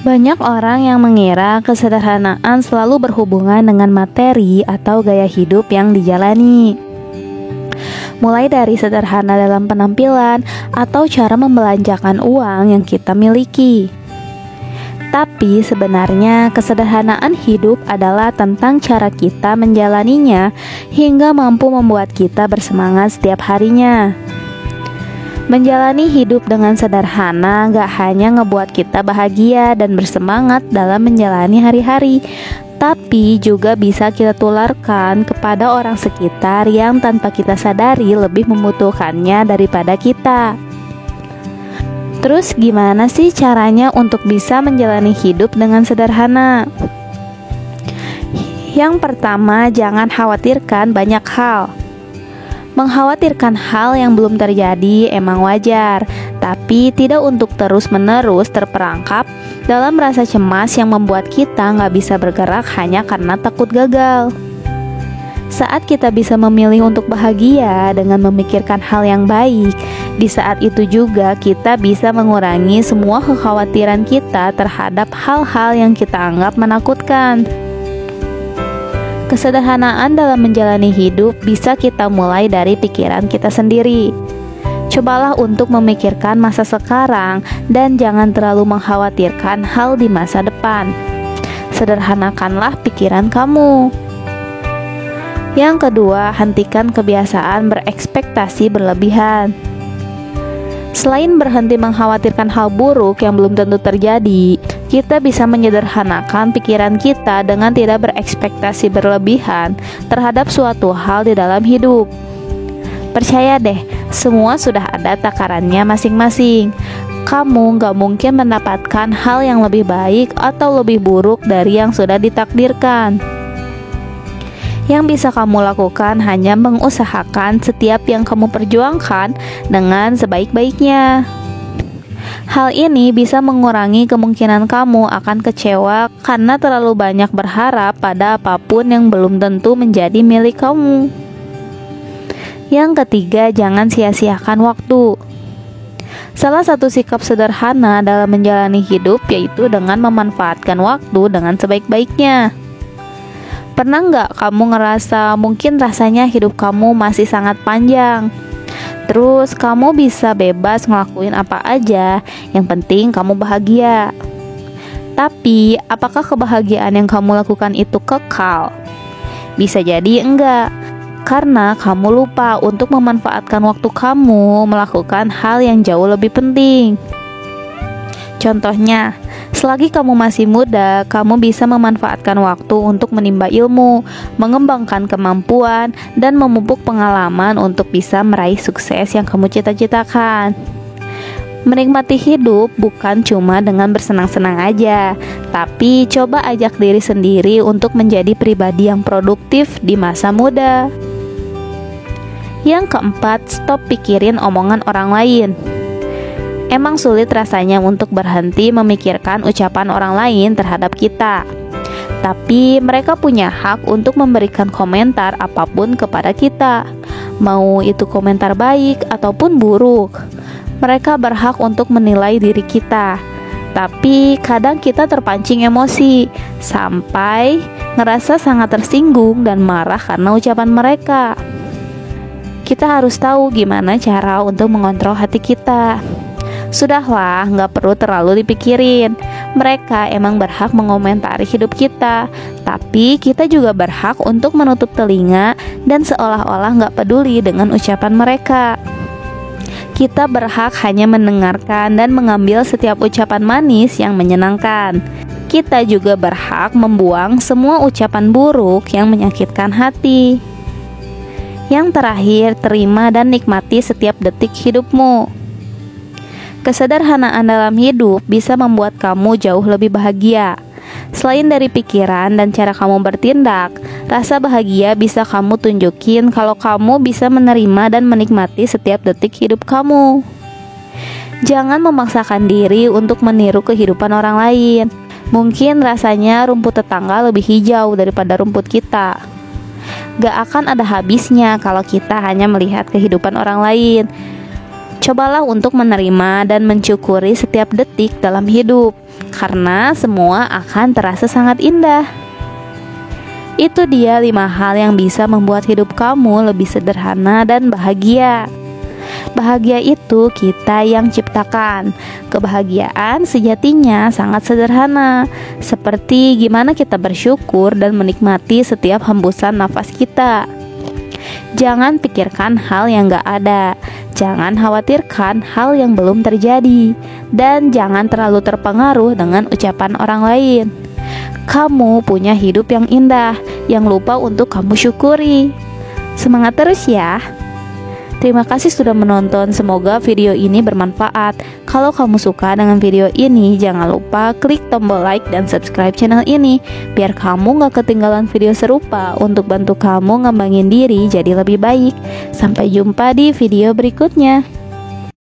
Banyak orang yang mengira kesederhanaan selalu berhubungan dengan materi atau gaya hidup yang dijalani. Mulai dari sederhana dalam penampilan atau cara membelanjakan uang yang kita miliki. Tapi sebenarnya kesederhanaan hidup adalah tentang cara kita menjalaninya hingga mampu membuat kita bersemangat setiap harinya. Menjalani hidup dengan sederhana gak hanya ngebuat kita bahagia dan bersemangat dalam menjalani hari-hari, tapi juga bisa kita tularkan kepada orang sekitar yang tanpa kita sadari lebih membutuhkannya daripada kita. Terus gimana sih caranya untuk bisa menjalani hidup dengan sederhana? Yang pertama, jangan khawatirkan banyak hal. Mengkhawatirkan hal yang belum terjadi emang wajar, tapi tidak untuk terus-menerus terperangkap dalam rasa cemas yang membuat kita nggak bisa bergerak hanya karena takut gagal. Saat kita bisa memilih untuk bahagia dengan memikirkan hal yang baik, di saat itu juga kita bisa mengurangi semua kekhawatiran kita terhadap hal-hal yang kita anggap menakutkan. Kesederhanaan dalam menjalani hidup bisa kita mulai dari pikiran kita sendiri. Cobalah untuk memikirkan masa sekarang dan jangan terlalu mengkhawatirkan hal di masa depan. Sederhanakanlah pikiran kamu. Yang kedua, hentikan kebiasaan berekspektasi berlebihan. Selain berhenti mengkhawatirkan hal buruk yang belum tentu terjadi, kita bisa menyederhanakan pikiran kita dengan tidak berekspektasi berlebihan terhadap suatu hal di dalam hidup. Percaya deh, semua sudah ada takarannya masing-masing. Kamu gak mungkin mendapatkan hal yang lebih baik atau lebih buruk dari yang sudah ditakdirkan. Yang bisa kamu lakukan hanya mengusahakan setiap yang kamu perjuangkan dengan sebaik-baiknya. Hal ini bisa mengurangi kemungkinan kamu akan kecewa karena terlalu banyak berharap pada apapun yang belum tentu menjadi milik kamu. Yang ketiga, jangan sia-siakan waktu. Salah satu sikap sederhana dalam menjalani hidup yaitu dengan memanfaatkan waktu dengan sebaik-baiknya. Pernah nggak kamu ngerasa mungkin rasanya hidup kamu masih sangat panjang? Terus kamu bisa bebas ngelakuin apa aja, yang penting kamu bahagia. Tapi apakah kebahagiaan yang kamu lakukan itu kekal? Bisa jadi enggak, karena kamu lupa untuk memanfaatkan waktu kamu melakukan hal yang jauh lebih penting. Contohnya, selagi kamu masih muda, kamu bisa memanfaatkan waktu untuk menimba ilmu, mengembangkan kemampuan, dan memupuk pengalaman untuk bisa meraih sukses yang kamu cita-citakan. Menikmati hidup bukan cuma dengan bersenang-senang aja, tapi coba ajak diri sendiri untuk menjadi pribadi yang produktif di masa muda. Yang keempat, stop pikirin omongan orang lain. Emang sulit rasanya untuk berhenti memikirkan ucapan orang lain terhadap kita. Tapi mereka punya hak untuk memberikan komentar apapun kepada kita. Mau itu komentar baik ataupun buruk. Mereka berhak untuk menilai diri kita. Tapi kadang kita terpancing emosi sampai ngerasa sangat tersinggung dan marah karena ucapan mereka. Kita harus tahu gimana cara untuk mengontrol hati kita. Sudahlah, gak perlu terlalu dipikirin. Mereka emang berhak mengomentari hidup kita, tapi kita juga berhak untuk menutup telinga dan seolah-olah gak peduli dengan ucapan mereka. Kita berhak hanya mendengarkan dan mengambil setiap ucapan manis yang menyenangkan. Kita juga berhak membuang semua ucapan buruk yang menyakitkan hati. Yang terakhir, terima dan nikmati setiap detik hidupmu. Kesederhanaan dalam hidup bisa membuat kamu jauh lebih bahagia. Selain dari pikiran dan cara kamu bertindak, rasa bahagia bisa kamu tunjukin kalau kamu bisa menerima dan menikmati setiap detik hidup kamu. Jangan memaksakan diri untuk meniru kehidupan orang lain. Mungkin rasanya rumput tetangga lebih hijau daripada rumput kita. Gak akan ada habisnya kalau kita hanya melihat kehidupan orang lain. Cobalah untuk menerima dan mensyukuri setiap detik dalam hidup, karena semua akan terasa sangat indah. Itu dia 5 hal yang bisa membuat hidup kamu lebih sederhana dan bahagia. Bahagia itu kita yang ciptakan. Kebahagiaan sejatinya sangat sederhana, seperti gimana kita bersyukur dan menikmati setiap hembusan nafas kita. Jangan pikirkan hal yang gak ada, jangan khawatirkan hal yang belum terjadi, dan jangan terlalu terpengaruh dengan ucapan orang lain. Kamu punya hidup yang indah, yang lupa untuk kamu syukuri. Semangat terus ya. Terima kasih sudah menonton, semoga video ini bermanfaat. Kalau kamu suka dengan video ini, jangan lupa klik tombol like dan subscribe channel ini, biar kamu gak ketinggalan video serupa untuk bantu kamu ngembangin diri jadi lebih baik. Sampai jumpa di video berikutnya.